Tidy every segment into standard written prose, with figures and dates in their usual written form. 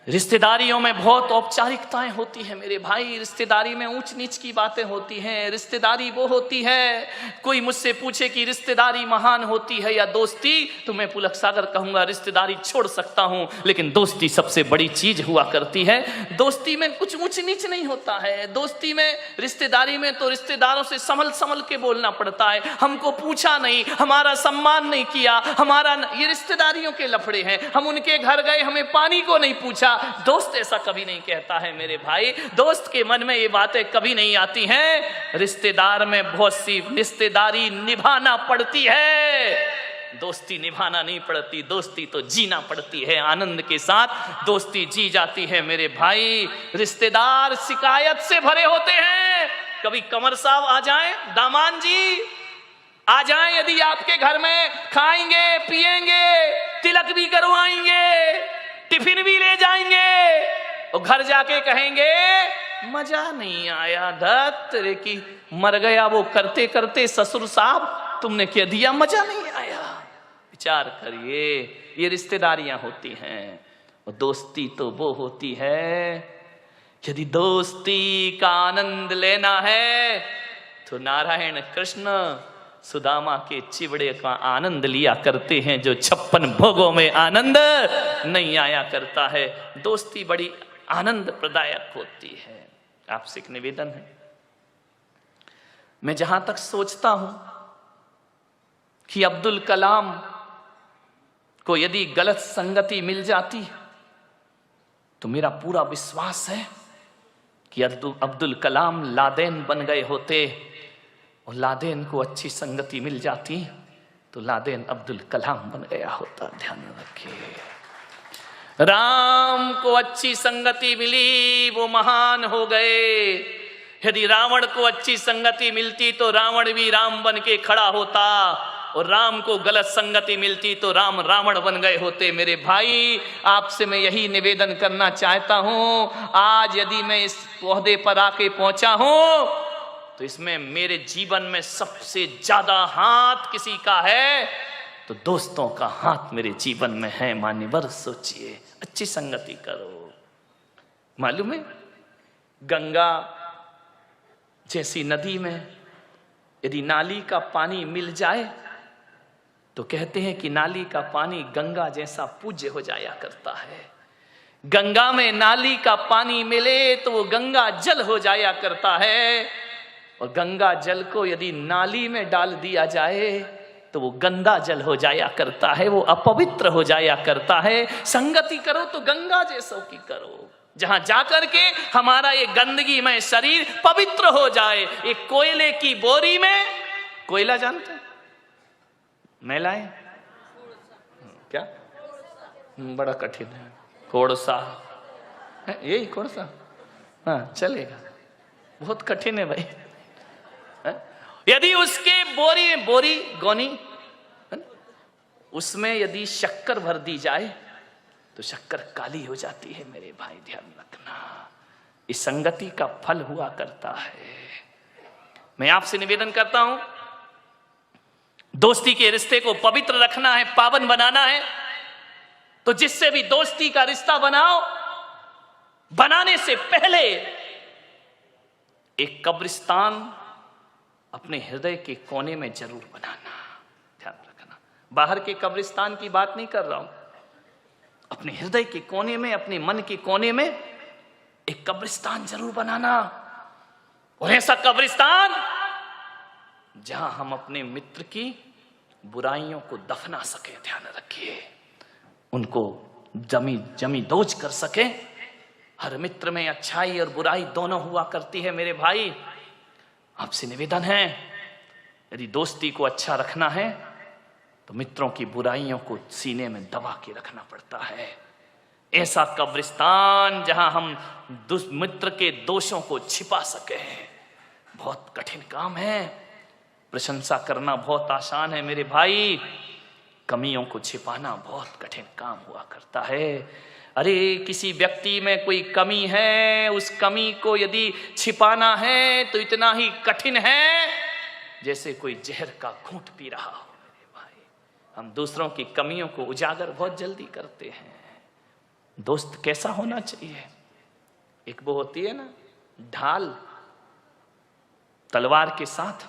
रिश्तेदारियों में बहुत औपचारिकताएं होती हैं मेरे भाई। रिश्तेदारी में ऊंच नीच की बातें होती हैं। रिश्तेदारी वो होती है, कोई मुझसे पूछे कि रिश्तेदारी महान होती है या दोस्ती, तो मैं पुलक सागर कहूंगा रिश्तेदारी छोड़ सकता हूं, लेकिन दोस्ती सबसे बड़ी चीज हुआ करती है। दोस्ती में कुछ ऊंच नीच नहीं होता है। दोस्ती में, रिश्तेदारी में तो रिश्तेदारों से संभल संभल के बोलना पड़ता है। हमको पूछा नहीं, हमारा सम्मान नहीं किया, हमारा, ये रिश्तेदारियों के लफड़े हैं। हम उनके घर गए, हमें पानी को नहीं पूछा। दोस्त ऐसा कभी नहीं कहता है मेरे भाई। दोस्त के मन में ये बातें कभी नहीं आती हैं। रिश्तेदार में बहुत सी रिश्तेदारी निभाना पड़ती है, दोस्ती निभाना नहीं पड़ती। दोस्ती तो जीना पड़ती है, आनंद के साथ दोस्ती जी जाती है मेरे भाई। रिश्तेदार शिकायत से भरे होते हैं। कभी कमर साहब आ जाएं, दामान जी आ जाएं, यदि आपके घर में खाएंगे पिएंगे, तिलक भी करवाएंगे, टिफिन भी ले जाएंगे, और घर जाके कहेंगे मजा नहीं आया, धत तेरे की मर गया वो करते करते ससुर साहब, तुमने क्या दिया, मजा नहीं आया। विचार करिए, ये रिश्तेदारियां होती हैं। और दोस्ती तो वो होती है, यदि दोस्ती का आनंद लेना है तो नारायण कृष्ण सुदामा के चिवड़े का आनंद लिया करते हैं, जो 56 भोगों में आनंद नहीं आया करता है। दोस्ती बड़ी आनंद प्रदायक होती है। आपसे एक निवेदन है, मैं जहां तक सोचता हूं कि अब्दुल कलाम को यदि गलत संगति मिल जाती तो मेरा पूरा विश्वास है कि अब्दुल कलाम लादेन बन गए होते, और लादेन को अच्छी संगति मिल जाती तो लादेन अब्दुल कलाम बन गया होता। ध्यान रखिए, राम को अच्छी संगति मिली, वो महान हो गए। यदि रावण को अच्छी संगति मिलती तो रावण भी राम बन के खड़ा होता, और राम को गलत संगति मिलती तो राम रावण बन गए होते। मेरे भाई, आपसे मैं यही निवेदन करना चाहता हूं। आज यदि मैं इस ओहदे पर आके पहुंचा हूं तो इसमें मेरे जीवन में सबसे ज्यादा हाथ किसी का है तो दोस्तों का हाथ मेरे जीवन में है। मान्यवर सोचिए, अच्छी संगति करो। मालूम है, गंगा जैसी नदी में यदि नाली का पानी मिल जाए तो कहते हैं कि नाली का पानी गंगा जैसा पूज्य हो जाया करता है। गंगा में नाली का पानी मिले तो वो गंगा जल हो जाया करता है, और गंगा जल को यदि नाली में डाल दिया जाए तो वो गंदा जल हो जाया करता है, वो अपवित्र हो जाया करता है। संगति करो तो गंगा जैसों की करो, जहां जाकर के हमारा ये गंदगी में शरीर पवित्र हो जाए। एक कोयले की बोरी में, कोयला जानते हैं, मैलाएं क्या, बड़ा कठिन है, कोड़सा है, यही कोड़सा, हाँ चलेगा, बहुत कठिन है भाई। यदि उसके बोरी गोनी उसमें यदि शक्कर भर दी जाए तो शक्कर काली हो जाती है। मेरे भाई ध्यान रखना, इस संगति का फल हुआ करता है। मैं आपसे निवेदन करता हूं, दोस्ती के रिश्ते को पवित्र रखना है, पावन बनाना है, तो जिससे भी दोस्ती का रिश्ता बनाओ, बनाने से पहले एक कब्रिस्तान अपने हृदय के कोने में जरूर बनाना। ध्यान रखना, बाहर के कब्रिस्तान की बात नहीं कर रहा हूं, अपने हृदय के कोने में, अपने मन के कोने में एक कब्रिस्तान जरूर बनाना। और ऐसा कब्रिस्तान जहां हम अपने मित्र की बुराइयों को दफना सके। ध्यान रखिए, उनको जमी दोज कर सके। हर मित्र में अच्छाई और बुराई दोनों हुआ करती है। मेरे भाई, आपसे निवेदन है, यदि दोस्ती को अच्छा रखना है तो मित्रों की बुराइयों को सीने में दबा के रखना पड़ता है। ऐसा कब्रिस्तान जहां हम मित्र के दोषों को छिपा सके, बहुत कठिन काम है। प्रशंसा करना बहुत आसान है मेरे भाई, कमियों को छिपाना बहुत कठिन काम हुआ करता है। अरे किसी व्यक्ति में कोई कमी है, उस कमी को यदि छिपाना है तो इतना ही कठिन है जैसे कोई जहर का घूंट पी रहा हो। मेरे भाई, हम दूसरों की कमियों को उजागर बहुत जल्दी करते हैं। दोस्त कैसा होना चाहिए? एक वो होती है ना ढाल, तलवार के साथ।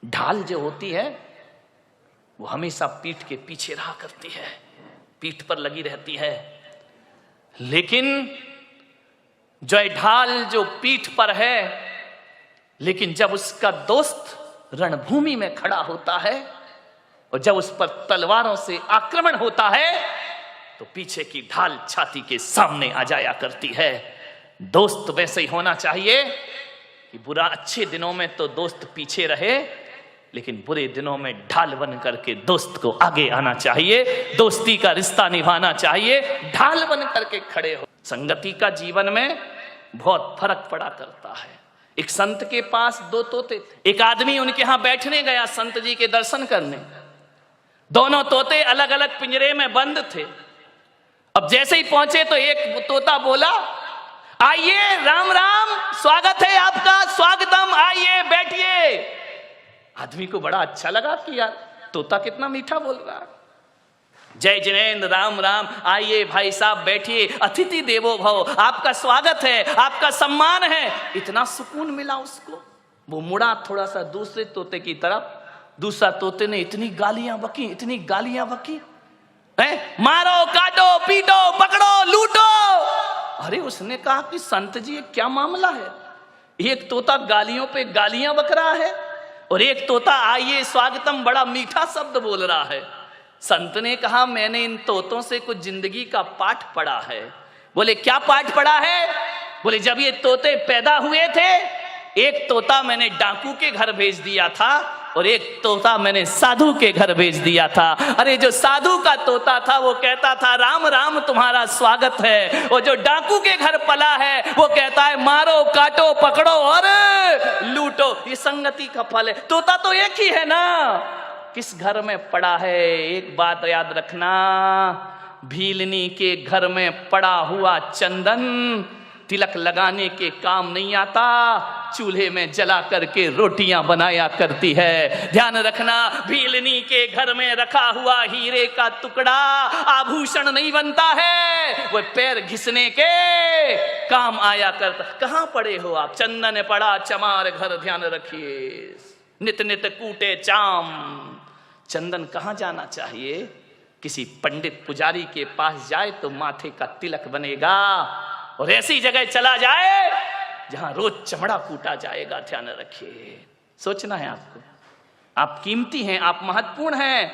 ढाल जो होती है वो हमेशा पीठ के पीछे रहा करती है, पीठ पर लगी रहती है। लेकिन जो ढाल जो पीठ पर है, लेकिन जब उसका दोस्त रणभूमि में खड़ा होता है और जब उस पर तलवारों से आक्रमण होता है तो पीछे की ढाल छाती के सामने आ जाया करती है। दोस्त वैसे ही होना चाहिए कि बुरा अच्छे दिनों में तो दोस्त पीछे रहे, लेकिन बुरे दिनों में ढाल बन करके दोस्त को आगे आना चाहिए, दोस्ती का रिश्ता निभाना चाहिए, ढाल बन करके खड़े हो। संगति का जीवन में बहुत फर्क पड़ा करता है। एक संत के पास 2 तोते थे। एक आदमी उनके यहां बैठने गया संत जी के दर्शन करने। दोनों तोते अलग अलग पिंजरे में बंद थे। अब जैसे ही पहुंचे तो एक तोता बोला, आइए राम राम, स्वागत है आपका, स्वागतम, आइए बैठिए। आदमी को बड़ा अच्छा लगा कि यार तोता कितना मीठा बोल रहा है। जय जिनेन्द्र, राम राम, आइए भाई साहब बैठिए, अतिथि देवो भव, आपका स्वागत है, आपका सम्मान है। इतना सुकून मिला उसको। वो मुड़ा थोड़ा सा दूसरे तोते की तरफ, दूसरा तोते ने इतनी गालियां बकी, इतनी गालियां बकी, मारो, काटो, पीटो, पकड़ो, लूटो। अरे उसने कहा कि संत जी क्या मामला है? एक तोता गालियों पे गालियां बक रहा है और एक तोता आइए स्वागतम बड़ा मीठा शब्द बोल रहा है। संत ने कहा, मैंने इन तोतों से कुछ जिंदगी का पाठ पढ़ा है। बोले क्या पाठ पढ़ा है? बोले जब ये तोते पैदा हुए थे, एक तोता मैंने डाकू के घर भेज दिया था और एक तोता मैंने साधु के घर भेज दिया था। अरे जो साधु का तोता था वो कहता था राम राम तुम्हारा स्वागत है, और जो डाकू के घर पला है वो कहता है मारो, काटो, पकड़ो और लूटो। ये संगति का फल है। तोता तो एक ही है ना, किस घर में पड़ा है? एक बात याद रखना, भीलनी के घर में पड़ा हुआ चंदन तिलक लगाने के काम नहीं आता, चूल्हे में जला करके रोटियां बनाया करती है। ध्यान रखना, भीलनी के घर में रखा हुआ हीरे का टुकड़ा आभूषण नहीं बनता है, वो पैर घिसने के काम आया करता। कहां पड़े हो आप? चंदन पड़ा चमार घर, ध्यान रखिए, नित नित कूटे चाम। चंदन कहां जाना चाहिए? किसी पंडित पुजारी के पास जाए तो माथे का तिलक बनेगा, और ऐसी जगह चला जाए जहां रोज चमड़ा कूटा जाएगा। ध्यान रखिए, सोचना है आपको, आप कीमती हैं, आप महत्वपूर्ण हैं।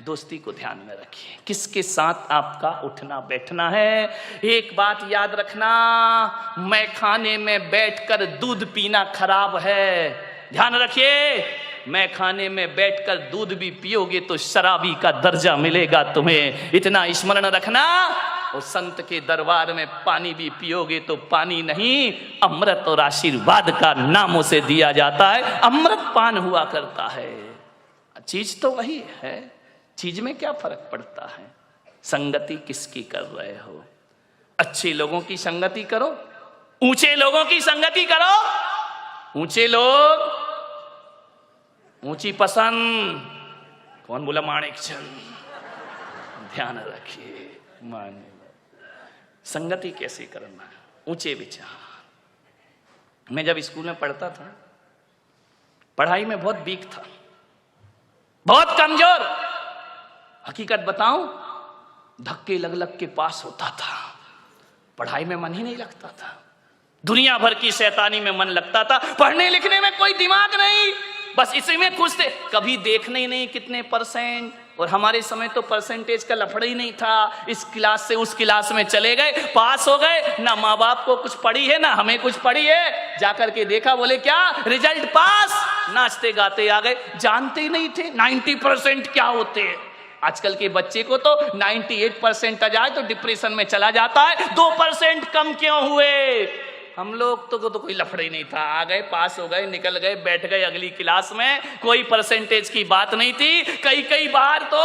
दोस्ती को ध्यान में रखिए, किसके साथ आपका उठना बैठना है। एक बात याद रखना, मैं खाने में बैठकर दूध पीना खराब है। ध्यान रखिए, मैं खाने में बैठकर दूध भी पियोगे तो शराबी का दर्जा मिलेगा तुम्हें, इतना स्मरण रखना। और संत के दरबार में पानी भी पियोगे तो पानी नहीं, अमृत और आशीर्वाद का नाम उसे दिया जाता है, अमृत पान हुआ करता है। चीज तो वही है, चीज में क्या फर्क पड़ता है? संगति किसकी कर रहे हो? अच्छे लोगों की संगति करो, ऊंचे लोगों की संगति करो। ऊंचे लोग, ऊंची पसंद। कौन बोला? माणिक चंद। ध्यान रखिए, मान संगति कैसे करना है, ऊंचे विचार। मैं जब स्कूल में पढ़ता था, पढ़ाई में बहुत वीक था, बहुत कमजोर। हकीकत बताऊं, धक्के लग लग के पास होता था, पढ़ाई में मन ही नहीं लगता था। दुनिया भर की शैतानी में मन लगता था, पढ़ने लिखने में कोई दिमाग नहीं, बस इसी में खुश थे। कभी देखने ही नहीं कितने परसेंट, और हमारे समय तो परसेंटेज का लफड़ा ही नहीं था। इस क्लास से उस क्लास में चले गए, पास हो गए, ना माँ बाप को कुछ पड़ी है ना हमें कुछ पड़ी है। जाकर के देखा, बोले क्या रिजल्ट पास, नाचते गाते आ गए। जानते ही नहीं थे 90% क्या होते हैं। आजकल के बच्चे को तो 98% आ जाए तो डिप्रेशन में चला जाता है, 2% कम क्यों हुए। हम लोग तो कोई लफड़ा ही नहीं था, आ गए, पास हो गए, निकल गए, बैठ गए अगली क्लास में, कोई परसेंटेज की बात नहीं थी। कई बार तो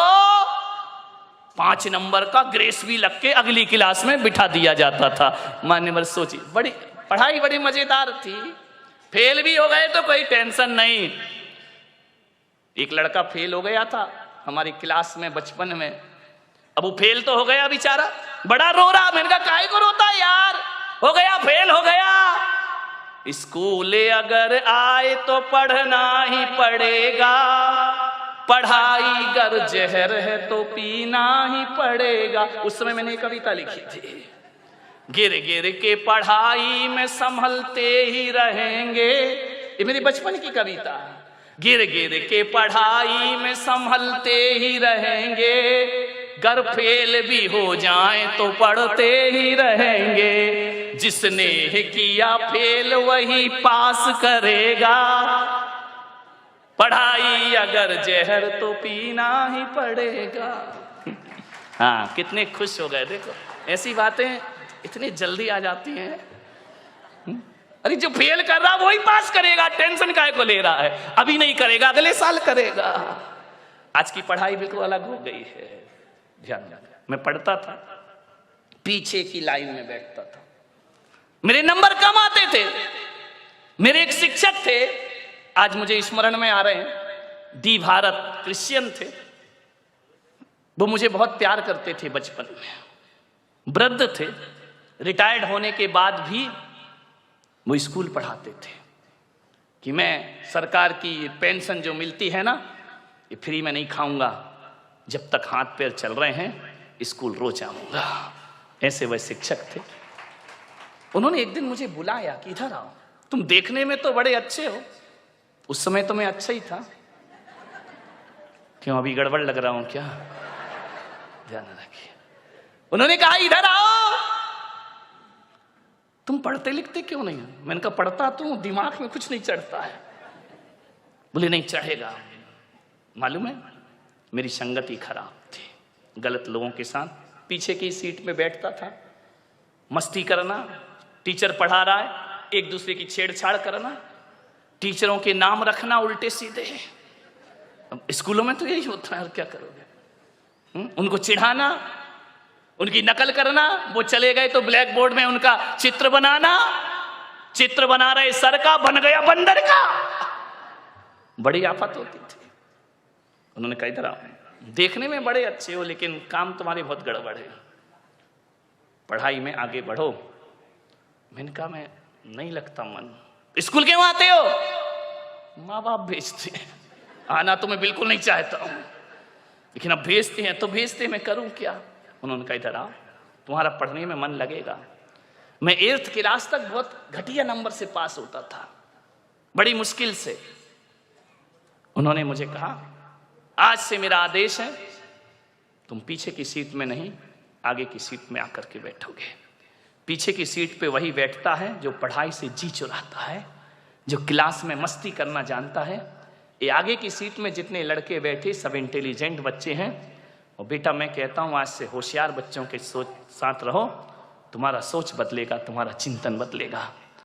5 नंबर का ग्रेस भी लग के अगली क्लास में बिठा दिया जाता था। मान्यवर सोचिए, बड़ी पढ़ाई बड़ी मजेदार थी। फेल भी हो गए तो कोई टेंशन नहीं। एक लड़का फेल हो गया था हमारी क्लास में बचपन में। अब वो फेल तो हो गया बेचारा, बड़ा रो रहा। मैंने कहा काहे को रोता है यार, हो गया, फेल हो गया। स्कूल अगर आए तो पढ़ना ही पड़ेगा, पढ़ाई गर जहर है तो पीना ही पड़ेगा। उस समय मैंने कविता लिखी थी, गिर गिर के पढ़ाई में संभलते ही रहेंगे। ये मेरी बचपन की कविता। गिर गिर के पढ़ाई में संभलते ही रहेंगे, गर फेल भी हो जाए तो पढ़ते ही रहेंगे। जिसने किया फेल वही पास करेगा, पढ़ाई अगर जहर तो पीना ही पड़ेगा। हाँ, कितने खुश हो गए। देखो ऐसी बातें इतनी जल्दी आ जाती हैं। अरे जो फेल कर रहा वही पास करेगा, टेंशन काहे को ले रहा है, अभी नहीं करेगा अगले साल करेगा। आज की पढ़ाई बिल्कुल अलग हो गई है। ध्यान रखना, मैं पढ़ता था, पीछे की लाइन में बैठता था, मेरे नंबर कम आते थे। मेरे एक शिक्षक थे, आज मुझे स्मरण में आ रहे हैं, डी भारत, क्रिश्चियन थे। वो मुझे बहुत प्यार करते थे बचपन में। वृद्ध थे, रिटायर्ड होने के बाद भी वो स्कूल पढ़ाते थे कि मैं सरकार की पेंशन जो मिलती है ना, ये फ्री में नहीं खाऊंगा, जब तक हाथ पैर चल रहे हैं स्कूल रोज आऊंगा। ऐसे वह शिक्षक थे। उन्होंने एक दिन मुझे बुलाया कि इधर आओ, तुम देखने में तो बड़े अच्छे हो। उस समय तो मैं अच्छा ही था, क्यों अभी गड़बड़ लग रहा हूं क्या? ध्यान रखिए। उन्होंने कहा इधर आओ, तुम पढ़ते लिखते क्यों नहीं हो? मैंने कहा पढ़ता तो दिमाग में कुछ नहीं चढ़ता है। बोले नहीं चढ़ेगा। मालूम है, मेरी संगति खराब थी, गलत लोगों के साथ पीछे की सीट में बैठता था, मस्ती करना, टीचर पढ़ा रहा है एक दूसरे की छेड़छाड़ करना, टीचरों के नाम रखना उल्टे सीधे। स्कूलों में तो यही होता है, और क्या करोगे? उनको चिढ़ाना, उनकी नकल करना, वो चले गए तो ब्लैक बोर्ड में उनका चित्र बनाना, चित्र बना रहे सर का, बन गया बंदर का। बड़ी आफत होती थी। उन्होंने कहा इधर आओ, देखने में बड़े अच्छे हो लेकिन काम तुम्हारी बहुत गड़बड़ है, पढ़ाई में आगे बढ़ो। मैंने कहा मैं नहीं लगता मन। स्कूल क्यों आते हो? माँ बाप भेजते हैं, आना तो मैं बिल्कुल नहीं चाहता हूं, लेकिन अब भेजते हैं तो भेजते, मैं करूं क्या? उन्होंने कहा इधर आओ, तुम्हारा पढ़ने में मन लगेगा। मैं 8th क्लास तक बहुत घटिया नंबर से पास होता था, बड़ी मुश्किल से। उन्होंने मुझे कहा आज से मेरा आदेश है, तुम पीछे की सीट में नहीं आगे की सीट में आकर के बैठोगे। पीछे की सीट पे वही बैठता है जो पढ़ाई से जी चुराता है, जो क्लास में मस्ती करना जानता है। ये आगे की सीट में जितने लड़के बैठे सब इंटेलिजेंट बच्चे हैं। और बेटा मैं कहता हूँ आज से होशियार बच्चों के साथ रहो, तुम्हारा सोच बदलेगा, तुम्हारा चिंतन बदलेगा।